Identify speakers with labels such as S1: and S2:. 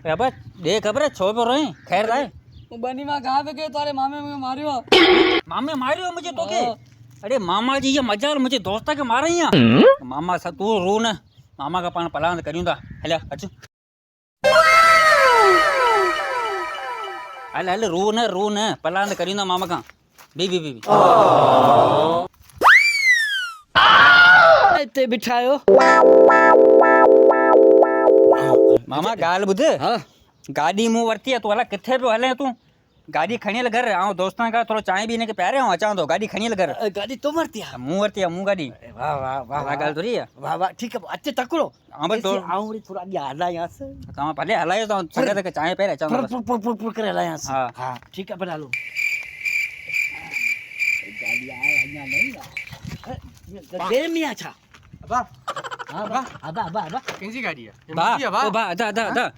S1: बस देख खबर है छो पे रोई खैर राय
S2: बनी में कहाँ पे गए तारे मामे में मारियो
S1: मामे मारियो मुझे तो के अरे मामा जी ये मजा मुझे दोस्ता के मारा ही मामा सा तू रू न मामा का पान पलांद करियो दा हेले अच हेले रू न पलांद करियो दा मामा का बी
S2: ते बिठायो
S1: मामा गाल बुध
S2: हाँ
S1: गाड़ी मुंह वरती है तू हला किथे पे हले तू गाड़ी खणी घर आऊं दोस्तां का थोड़ा चाय पीने के प्यारे हूं अचां तो गाड़ी खणी घर
S2: गाड़ी तो मरती है
S1: मुंह वरती है मुंह गाड़ी
S2: वाह वाह वाह
S1: वाह गाल थोड़ी है
S2: वाह वाह ठीक है अच्छे तकड़ो
S1: हां बस तो
S2: आऊं थोड़ा आगे हला यहाँ से
S1: काम पहले हलायो तो संगे तक चाय पे अचां बस
S2: पुर करे हला यहाँ से
S1: हाँ।
S2: हाँ ठीक है बना लो गाड़ी आए यहाँ नहीं देर में अच्छा
S3: अबा
S2: हाँ बा अबा
S3: किंची गाड़ी है
S1: बा ओ बा दा